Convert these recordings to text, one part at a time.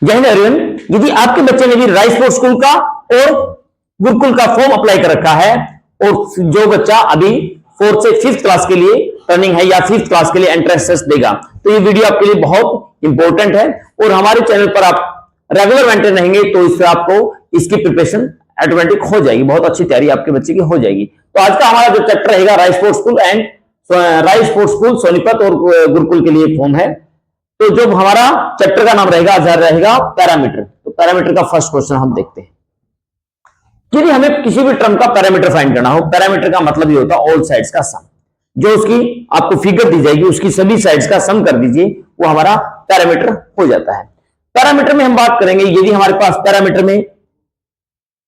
जय हिंद एवरीवन। यदि आपके बच्चे ने भी राइस स्पोर्ट्स स्कूल का और गुरुकुल का फॉर्म अप्लाई कर रखा है और जो बच्चा अभी 4th से 5th क्लास के लिए रनिंग है या 5th क्लास के लिए एंट्रेंस टेस्ट देगा, तो ये वीडियो आपके लिए बहुत इंपॉर्टेंट है और हमारे चैनल पर आप रेगुलर मेंटेन रहेंगे तो इससे आपको इसकी प्रिपरेशन ऑटोमेटिक हो जाएगी, बहुत अच्छी तैयारी आपके बच्चे की हो जाएगी। तो आज का हमारा जो चैप्टर रहेगा rice sports school and rice sports school Sonipat और गुरुकुल के लिए फॉर्म है। तो जो हमारा चैप्टर का नाम रहेगा पैरामीटर। तो पैरामीटर का फर्स्ट क्वेश्चन हम देखते हैं। यदि हमें किसी भी टर्म का पैरामीटर फाइंड करना हो, पैरामीटर का मतलब ये होता है ऑल साइड्स का सम। जो उसकी आपको फिगर दी जाएगी उसकी सभी साइड्स का सम कर दीजिए, वो हमारा पैरामीटर हो जाता है। पैरामीटर में हम बात करेंगे, यदि हमारे पास पैरामीटर में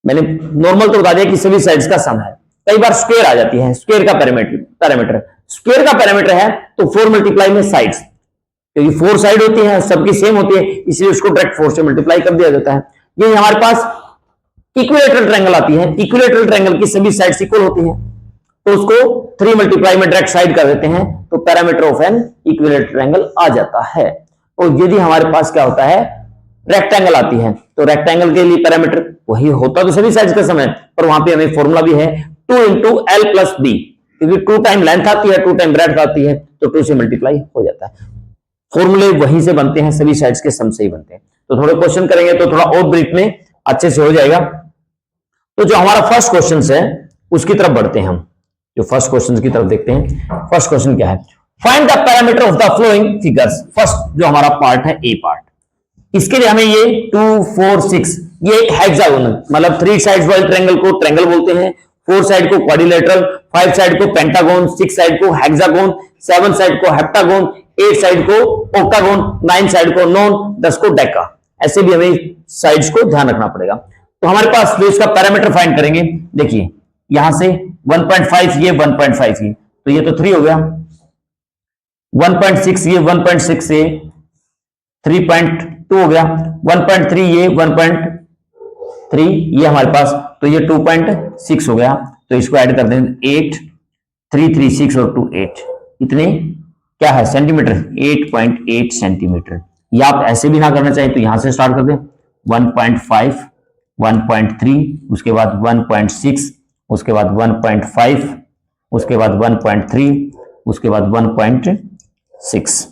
मैंने नॉर्मल तो बता दिया कि सभी साइड्स का सम है, कई बार स्क्वायर आ जाती है। स्क्वायर का पैरामीटर स्क्वायर का पैरामीटर है तो 4 मल्टीप्लाई में साइड्स, क्योंकि 4 साइड होती हैं सबकी सेम होती है, इसलिए उसको डायरेक्ट 4 से मल्टीप्लाई कर दिया जाता है। ये हमारे पास इक्विलेटरल ट्रायंगल आती है, इक्विलेटरल ट्रायंगल की सभी साइड्स इक्वल होती हैं तो उसको 3 मल्टीप्लाई में डायरेक्ट साइड कर देते हैं, तो parameter of an equilateral triangle आ जाता है। और यदि हमारे पास क्या होता है, रेक्टेंगल आती है, तो रेक्टेंगल के लिए पैरामीटर वही होता तो सभी साइड्स का सम है, पर वहां पे हमें फॉर्मूला भी है 2 × L + B, क्योंकि 2 टाइम लेंथ आती है 2 टाइम ब्रेड्थ आती है तो 2 से मल्टीप्लाई हो जाता है। फॉर्मूले वहीं से बनते हैं, सभी साइड्स के सम से ही बनते हैं। तो थोड़े क्वेश्चन करेंगे तो थोड़ा और ब्रीफ में अच्छे से हो जाएगा। तो जो हमारा फर्स्ट क्वेश्चन है उसकी तरफ बढ़ते हैं हम, जो फर्स्ट क्वेश्चन की तरफ देखते हैं। फर्स्ट क्वेश्चन क्या है, find the parameter of the flowing figures. First जो हमारा पार्ट है ए पार्ट, इसके लिए हमें ये 2, 4, 6 ये हेक्सागोनल मतलब 3 साइड्स वाले ट्रायंगल को ट्रायंगल बोलते हैं, 4 साइड को क्वाड्रिलेटरल, 5 साइड को पेंटागोन, 6 साइड को हेक्सागोन, 7 साइड को हेप्टागोन, 8 साइड को ऑक्टागोन, 9 साइड को नॉन, 10 को डेका। ऐसे भी हमें साइड्स को ध्यान रखना पड़ेगा। तो हमारे पास जो इसका पैरामीटर फाइंड करेंगे, देखिए यहां से 1.5 ये 1.5 ये, तो ये तो 3 हो गया, 1.6 ये 1.6 ये 3.2 हो गया, 1.3 ये 1.3 ये हमारे पास, तो ये 2.6 हो गया। तो इसको ऐड कर दें 8, 3, 3, 6 और 2, 8, इतने क्या है सेंटीमीटर, 8.8 सेंटीमीटर। या आप ऐसे भी ना करना चाहिए तो यहां से स्टार्ट कर दें 1.5, 1.3, उसके बाद 1.6, उसके बाद 1.5, उसके बाद 1.3, उसके बाद 1.6,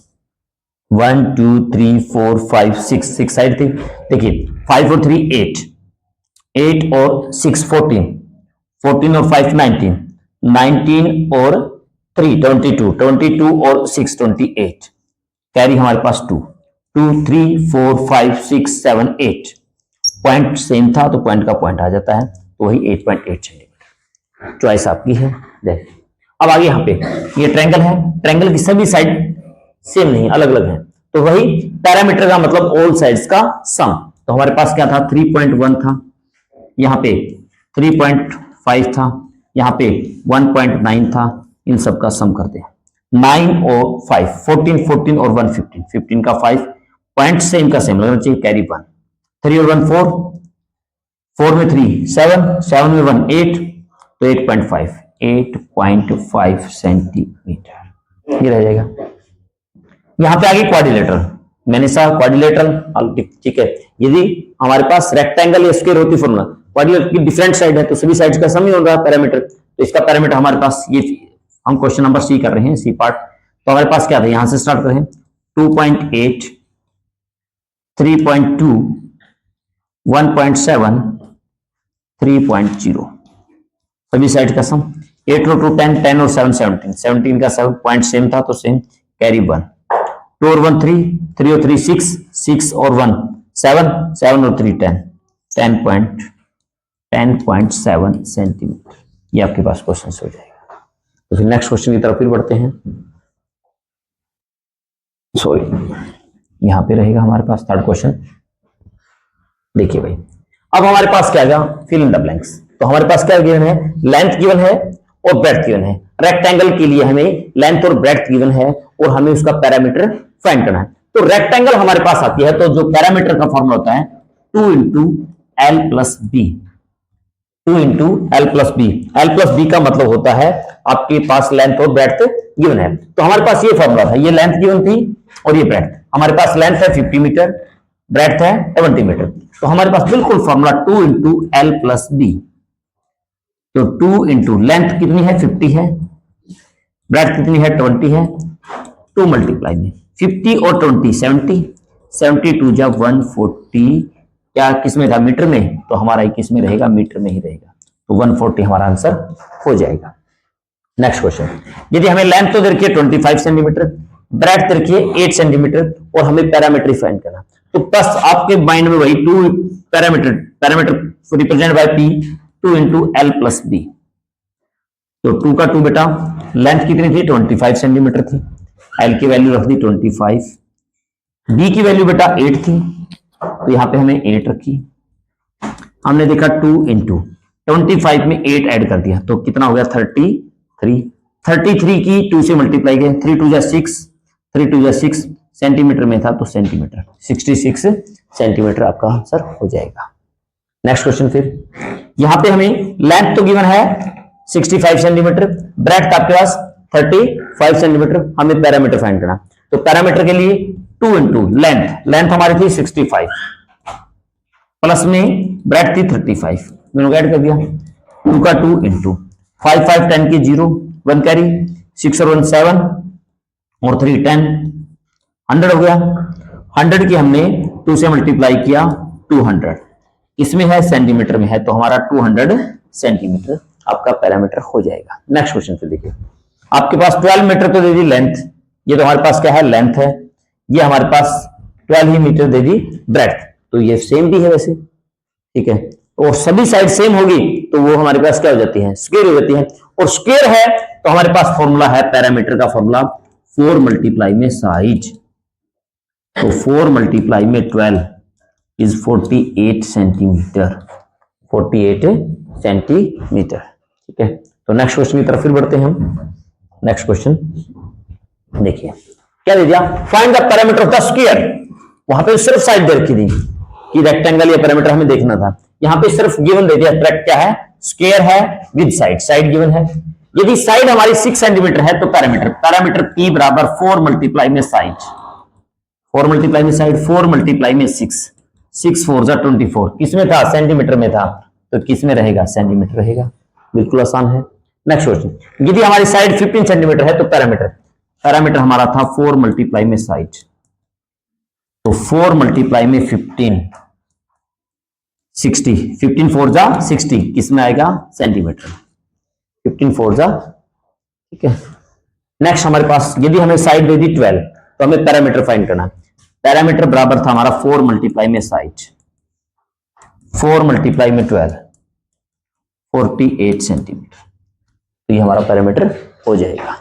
1, 2, 3, 4, 5, 6 साइड थी। देखिए 5 और 3 8, 8 और 6 14, 14 और 5 19, 19 और 3 22, 22 और 6 28, कैरी हमारे पास 2, 2, 3, 4, 5, 6, 7, 8, पॉइंट सेम था तो पॉइंट का पॉइंट आ जाता है, तो वही 8.8 सेंटीमीटर। चॉइस आपकी है। देख अब आगे यहाँ पे ये ट्रायंगल है, ट्रायंगल की सभी साइड सेम नहीं अलग अलग है, तो वही पैरामीटर का मतलब ऑल साइड्स का सम। तो हमारे पास क्या था 3.1 था, यहाँ पे 3.5 था, यहाँ पे 1.9 था, इन सब का सम करते हैं 9 और 5 14, 14 और 1 15, 15 का 5 पॉइंट से इनका सेम लगना चाहिए, कैरी 1, 3 और 1 4, 4 में 3 7, 7 में 1 8, तो 8.5 सेंटीमीटर ये रह जाएगा। यहां पे आगे क्वाड्रिलेटरल, मैंने कहा क्वाड्रिलेटरल ठीक है। यदि हमारे पास रेक्टेंगल या स्क्वायर होती फॉर्मूला, क्वाड्रिलेटरल की डिफरेंट साइड है तो सभी साइड्स का सम ही होगा पैरामीटर, तो इसका पैरामीटर हमारे पास ये, हम क्वेश्चन नंबर सी कर रहे हैं, सी पार्ट। तो हमारे पास क्या था, यहां से स्टार्ट करें 2.8, 3.2, 1.7, 3.0 सभी साइड का सम, 8 और 2 10, 10 और 7 17, 17 का 7 पॉइंट सेम था तो सेम, कैरी 1, 2 और 1 3, 3 और 3 6, 6 और 1 7, 7 और 3 10, 10.7 सेंटीमीटर। ये आपके पास क्वेश्चन हो जाएगा। तो फिर नेक्स्ट क्वेश्चन की तरफ फिर बढ़ते हैं। सॉरी यहां पे रहेगा हमारे पास थर्ड क्वेश्चन। देखिए भाई अब हमारे पास क्या आएगा, फिल इन द ब्लैंक्स। तो हमारे पास क्या गिवन है, लेंथ गिवन है और ब्रेड्थ गिवन है। रेक्टेंगल के लिए हमें लेंथ और ब्रेड्थ गिवन है और हमें उसका पैरामीटर फाइंड करना है। तो रेक्टेंगल हमारे पास आती है, तो जो पैरामीटर का फॉर्मूला होता है 2 × L + B, 2 × L + B। L + B का मतलब होता है आपके पास लेंथ और ब्रेड्थ गिवन है। तो हमारे पास ये फॉर्मूला था, ये लेंथ गिवन थी और ये ब्रेड्थ। हमारे पास लेंथ है 50 मीटर, ब्रेड्थ है 20 मीटर। तो हमारे पास बिल्कुल formula 2 into L plus B. तो 2 इंटू लेंथ कितनी है 50 है, ब्रेड्थ कितनी है 20 है, 2 मल्टीप्लाई में 50 और 20 70, 72 जा 140, क्या किसमें था मीटर में, तो हमारा किस में रहेगा मीटर में ही रहेगा, तो 140 हमारा आंसर हो जाएगा। नेक्स्ट क्वेश्चन, यदि हमें लेंथ तो देखिए 25 सेंटीमीटर, ब्रेड्थ देखिए 8 सेंटीमीटर और हमें पैरामीटर फाइंड करना, तो बस आपके माइंड में वही 2 parameter represent by P 2 into L plus B. तो 2 का 2 बेटा, लेंथ कितनी थी 25 सेंटीमीटर थी, एल की वैल्यू रख दी 25, बी की वैल्यू बेटा 8 थी, तो यहां पे हमने 8 रखी, हमने देखा 2 इंटू 25 में 8 ऐड कर दिया, तो कितना हो गया 33 की 2 से मल्टीप्लाई किया, 3 2 जा 6, 3 2 जा 6 सेंटीमीटर में था तो सेंटीमीटर, 66 सेंटीमीटर आपका आंसर हो जाएगा। नेक्स्ट क्वेश्चन, फिर यहां पे हमें लेंथ तो गिवन है 65 सेंटीमीटर, ब्रेड्थ आपके पास 35 सेंटीमीटर, हमें पैरामीटर फाइंड करना, तो पैरामीटर के लिए 2 इंटू लेंथ हमारी थी 65 प्लस में ब्रेड्थ थी 35, दोनों को ऐड कर दिया, 2 का 2 इंटू 5 5 10 की 0 1 कैरी, 6 और 1 7 और 3 10, 100 हो गया, 100 की हमने 2 से मल्टीप्लाई किया 200, इसमें है सेंटीमीटर में है, तो हमारा 200 सेंटीमीटर आपका पैरामीटर हो जाएगा। नेक्स्ट क्वेश्चन पे देखिए, आपके पास 12 मीटर तो दे दी लेंथ, ये तो हमारे पास क्या है लेंथ है, ये हमारे पास 12 ही मीटर दे दी ब्रेड्थ, तो ये सेम भी है वैसे, ठीक है, और सभी साइड सेम होगी तो वो हमारे पास क्या हो जाती है स्क्वायर हो जाती है, और स्क्वायर है तो हमारे पास फॉर्मूला है पैरामीटर का फॉर्मूला 4 मल्टीप्लाई में साइज, तो 4 मल्टीप्लाई में 12 इज 48 सेंटीमीटर, 48 सेंटीमीटर, ठीक है। तो नेक्स्ट क्वेश्चन की तरफ फिर बढ़ते हैं हम। नेक्स्ट क्वेश्चन देखिए क्या दे दिया, find the parameter of the square, वहां पे सिर्फ साइड दे रखी थी कि रेक्टेंगल या पैरामीटर हमें देखना था, यहां पे सिर्फ गिवन दे दिया ट्रैक क्या है स्क्वायर है विद साइड गिवन है, यदि साइड हमारी 6 सेंटीमीटर है तो पैरामीटर P बराबर 4 मल्टीप्लाई में साइड, 4 मल्टीप्लाई में साइड, 4 मल्टीप्लाई में 6 4 जा 24, किसमें था सेंटीमीटर में था, तो किसमें रहेगा सेंटीमीटर रहेगा, बिल्कुल आसान है। नेक्स्ट क्वेश्चन, यदि हमारी साइड 15 सेंटीमीटर है तो पैरामीटर हमारा था 4 मल्टीप्लाई में साइड, तो 4 मल्टीप्लाई में 15 60, 15 4 जा 60, किसमें आएगा सेंटीमीटर, 15 4 जा, ठीक है। नेक्स्ट हमारे पास यदि हमें साइड दे दी 12 तो हमें पैरामीटर फाइंड करना, पैरामीटर बराबर था हमारा 4 मल्टीप्लाई में साइड, 4 मल्टीप्लाई में 12 48 सेंटीमीटर, तो ये हमारा पैरामीटर हो जाएगा।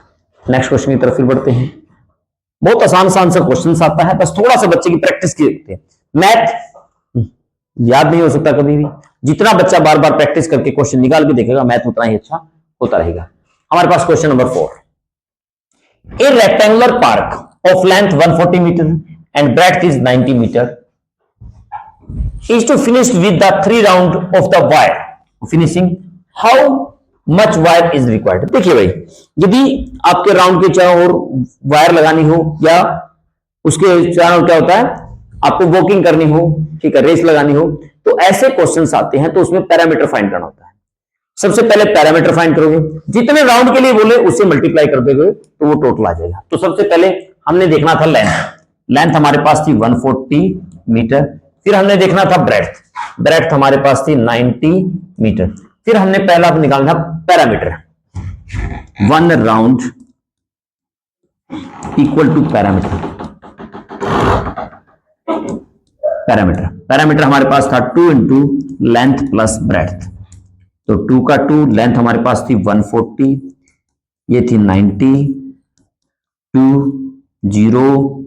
नेक्स्ट क्वेश्चन की तरफ फिर बढ़ते हैं, बहुत आसान सा क्वेश्चन आता है, बस थोड़ा सा बच्चे की प्रैक्टिस की होती है, मैथ याद नहीं हो सकता कभी भी, जितना बच्चा बार बार प्रैक्टिस करके क्वेश्चन निकाल के देखेगा मैथ उतना ही अच्छा होता रहेगा। हमारे पास question number 4, a rectangular park of length 140 metre and breadth is 90 metre is to finish with the 3 round of the wire finishing, how much wire is required। देखिए भाई, यदि आपके राउंड के चारों ओर वायर लगानी हो या उसके चारों क्या होता है आपको वॉकिंग करनी हो, ठीक है, रेस लगानी हो, तो ऐसे क्वेश्चंस आते हैं तो उसमें पैरामीटर फाइंड करना होता है। सबसे पहले पैरामीटर फाइंड करोगे, जितने राउंड के लिए बोले उससे मल्टीप्लाई कर दोगे तो वो टोटल आ जाएगा। तो सबसे पहले हमने देखना था लेंथ हमारे पास थी 140 मीटर, फिर हमने देखना था ब्रेड्थ हमारे पास थी 90 मीटर, फिर हमने पहला निकालना था parameter, 1 round equal to parameter हमारे पास था 2 इंटू लेंथ प्लस ब्रेड्थ, तो 2 का 2, लेंथ हमारे पास थी 140, ये थी 90, 2 0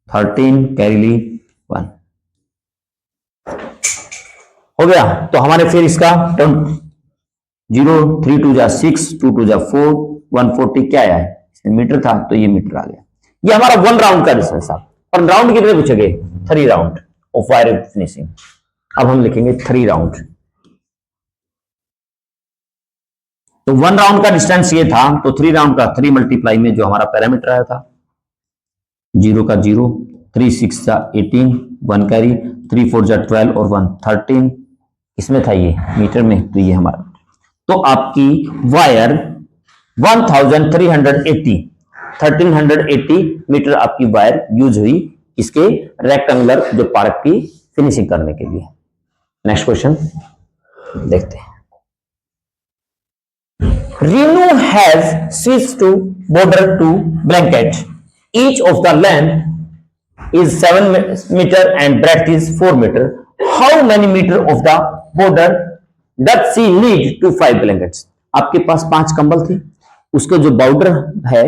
13 कैरी ली 1 हो गया। तो हमारे फिर इसका 0 3 2 जा 6 2 2 जा 4 140 क्या आया है, मीटर था तो ये मीटर आ गया। ये हमारा 1 राउंड का डिस्टेंस था, और राउंड कितने पूछे गए 3 राउंड ऑफ वायर फिनिशिंग। अब हम लिखेंगे 3 राउंड, तो 1 राउंड का डिस्टेंस ये था, तो 3 राउंड का 3 मल्टीप्लाई में जो हमारा पैरामीटर आया था 0 का 0 3 6 18, 1 कैरी, 3 4 12 और 1 13, इसमें था ये मीटर में, तो ये हमारा, तो आपकी वायर 1380 मीटर आपकी वायर यूज हुई इसके रेक्टेंगुलर जो पार्क की फिनिशिंग करने के लिए। नेक्स्ट क्वेश्चन देखते हैं। Renu has switched to border to blanket. Each of the length is 7 meter and breadth is 4 meter. How many meter of the border does she need to 5 blankets? आपके पास 5 कंबल थे, उसके जो बॉर्डर है,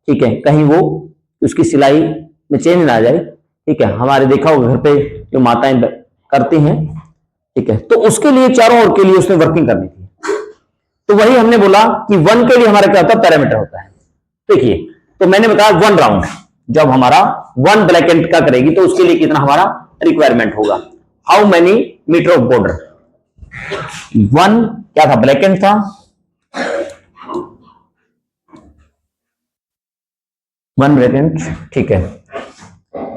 ठीक है, कहीं वो उसकी सिलाई में चेंज ना आ जाए, ठीक है, हमारे देखा होगा घर पे जो माताएं करती हैं, ठीक है, तो उसके लिए चारों ओर के लिए उसने वर्किंग करनी थी। तो वही हमने बोला कि 1 के लिए हमारा क्या होता है, पैरामीटर होता है। देखिए, तो मैंने बताया 1 राउंड जब हमारा 1 ब्लैक एंड का करेगी तो उसके लिए कितना हमारा रिक्वायरमेंट होगा, how many metre of border. 1 क्या था, ब्लैक एंड था, 1 ब्लैक एंड, ठीक है,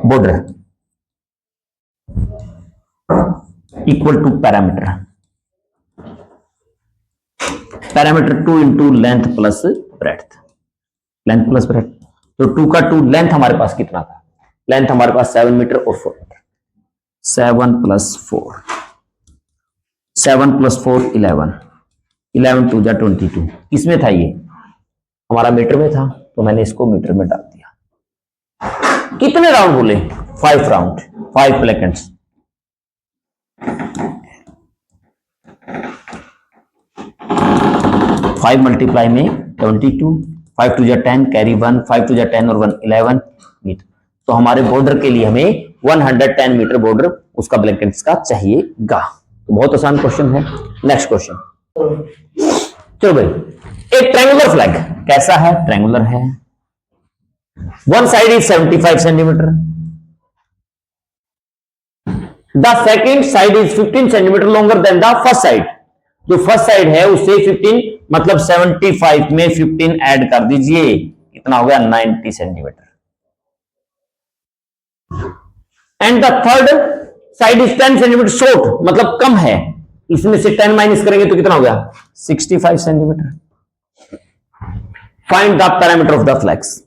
border equal to parameter, parameter 2 into length plus breadth, length plus breadth, तो 2 का 2 लेंथ हमारे पास कितना था, लेंथ हमारे पास 7 मीटर और 4 मीटर, 7 प्लस 4, 7 प्लस 4 11, 11 2 जा 22, किसमें था ये, हमारा मीटर में था, तो मैंने इसको मीटर में डाल दिया। कितने राउंड बोले, 5 राउंड, 5 ब्लैक एंड्स, 5 मल्टीप्लाई में 22, 5 2 जा 10, कैरी 1, 5 2 जा 10 और 1 11 मीटर, तो हमारे बॉर्डर के लिए हमें 110 मीटर बॉर्डर उसका ब्लैंकेट्स का चाहिएगा। तो बहुत आसान क्वेश्चन है। नेक्स्ट क्वेश्चन, चलो भाई, एक ट्रायंगुलर फ्लैग कैसा है, ट्रायंगुलर है, one side is 75 centimetre, the second side is 15 centimetre longer than the first side. जो फर्स्ट साइड है उससे 15 मतलब 75 में 15 ऐड कर दीजिए, कितना हो गया 90 centimetre. And the third side is 10 centimetre short, मतलब कम है, इसमें से 10 माइनस करेंगे तो कितना हो गया 65 centimetre. Find the parameter of the flags.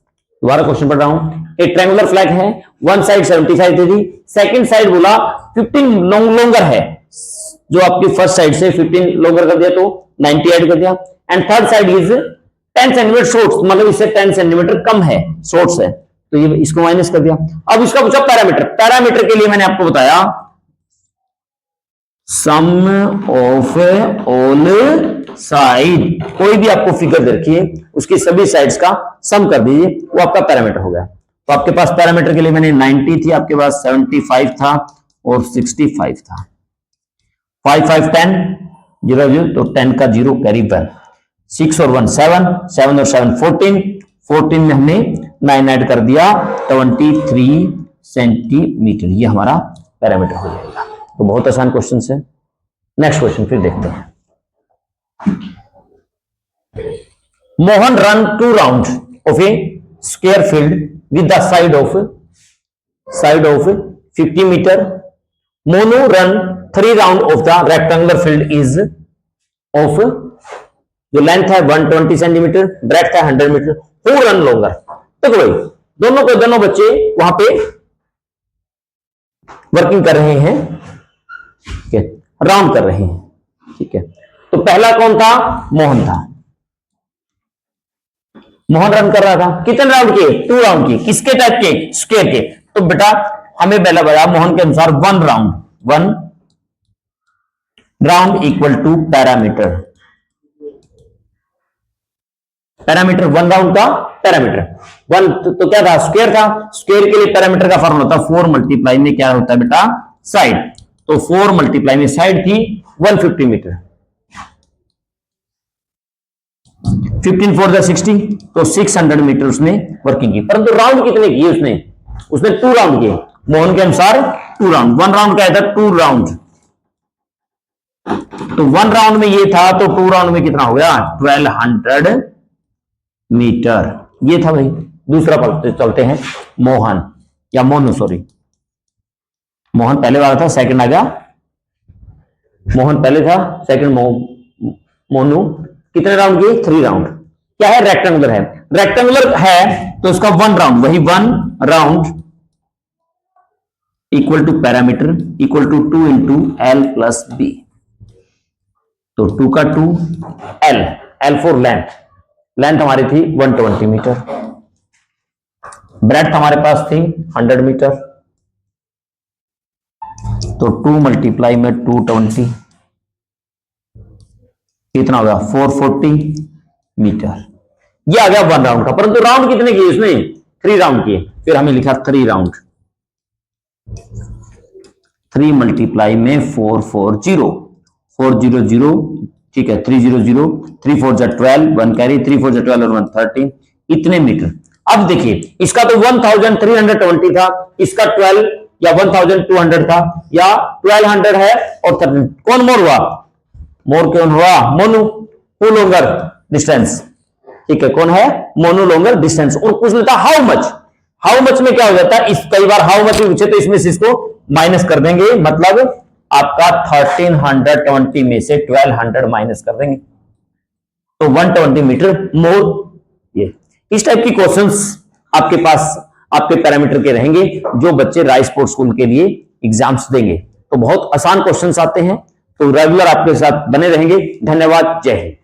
दोबारा क्वेश्चन पढ़ रहा हूं, एक ट्रायंगुलर फ्लैग है, वन साइड 75 दे दी, सेकंड साइड बोला 15 लॉन्गर है, जो आपकी फर्स्ट साइड से 15 लॉन्गर कर दिया तो 90 ऐड कर दिया, and third side is 10 centimetre short, मतलब इससे 10 सेंटीमीटर कम है, शॉर्ट्स है, तो ये इसको माइनस कर दिया। अब इसका पूछा पैरामीटर, पैरामीटर के लिए मैंने आपको बताया सम ऑफ ऑल साइड, कोई भी आपको फिगर दे रखी है उसकी सभी साइड्स का सम कर दीजिए, वो आपका पैरामीटर हो गया। तो आपके पास पैरामीटर के लिए मैंने 90 थी, आपके पास 75 था और 65 था, 5 5 10 0 0, तो 10 का 0 कैरी 1, 6 और 1 7, 7 और 7 14, 14 में हमने 9 ऐड कर दिया, 23 सेंटीमीटर, ये हमारा पैरामीटर हो जाएगा। तो बहुत आसान क्वेश्चन है। नेक्स्ट क्वेश्चन फिर देखते हैं। Mohan run 2 round of a square field with the side of 50 metre. Monu run 3 round of the rectangular field is of, जो लेंथ है 120 सेंटीमीटर, ब्रेड्थ है 100 मीटर, हु रन लॉन्गर। देखो भाई, दोनों बच्चे वहां पे वर्किंग कर रहे हैं, ठीक है, राउंड कर रहे हैं, ठीक है। तो पहला कौन था, मोहन था, मोहन रन कर रहा था, कितने राउंड के, 2 राउंड के, किसके टाइप के, स्क्वायर के। तो बेटा हमें पहला बताया मोहन के अनुसार 1 round equal to parameter, parameter 1 round का पैरामीटर 1, तो क्या था, स्क्वायर था, स्क्वायर के लिए पैरामीटर का फॉर्मूला था 4 मल्टीप्लाई में क्या होता है बेटा, साइड, तो 4 मल्टीप्लाई में साइड थी 150 मीटर, 15 4 द 60, तो 600 मीटर उसने वर्किंग की। परंतु राउंड कितने किए उसने 2 राउंड किए, मोहन के अनुसार 2 राउंड, 1 राउंड का था 2 राउंड, तो 1 राउंड में ये था, तो 2 राउंड में कितना हो गया 1200 मीटर, ये था भाई। दूसरा चलते हैं, मोहन या मोनू, सॉरी मोहन पहले वाला था, सेकंड आ गया, मोहन पहले था, सेकंड मोनू। कितने राउंड किए? 3 राउंड। क्या है? रेक्टेंगुलर है। रेक्टेंगुलर है तो इसका 1 राउंड, वही 1 round equal to parameter equal to 2 into L plus B. तो 2 का 2, एल फॉर लेंथ, लेंथ हमारी थी 120 मीटर, ब्रेड्थ हमारे पास थी 100 मीटर, तो 2 मल्टीप्लाई में 220 कितना होगा? 440 मीटर। ये आ गया 1 राउंड का। परंतु राउंड कितने किए इसने? 3 राउंड किए। फिर हमें लिखा 3 राउंड, 3 मल्टीप्लाई में 440, 400, ठीक है, 300, 3 4 12, 1 कैरी, 3 4 12 और 1 13, इतने मीटर। अब देखिए इसका तो 1320 था, इसका 12 या 1200 था, या 1200 है और 13। कौन मोर हुआ? मोर कौन हुआ? मोनू। हु लॉन्गर डिस्टेंस, ठीक है, कौन है? Monu longer distance. और पूछ लेता हाउ मच, हाउ मच में क्या हो जाता है? इस कई बार हाउ मच पूछे तो इसमें से इसको माइनस कर देंगे, मतलब आपका 1320 में से 1200 माइनस कर देंगे, तो 120 मीटर मोर। ये इस टाइप की क्वेश्चंस आपके पास आपके पैरामीटर के रहेंगे जो बच्चे राइस स्पोर्ट्स स्कूल के लिए एग्जाम्स देंगे। तो बहुत आसान क्वेश्चंस आते हैं, तो रेगुलर आपके साथ बने रहेंगे। धन्यवाद, जय हिंद।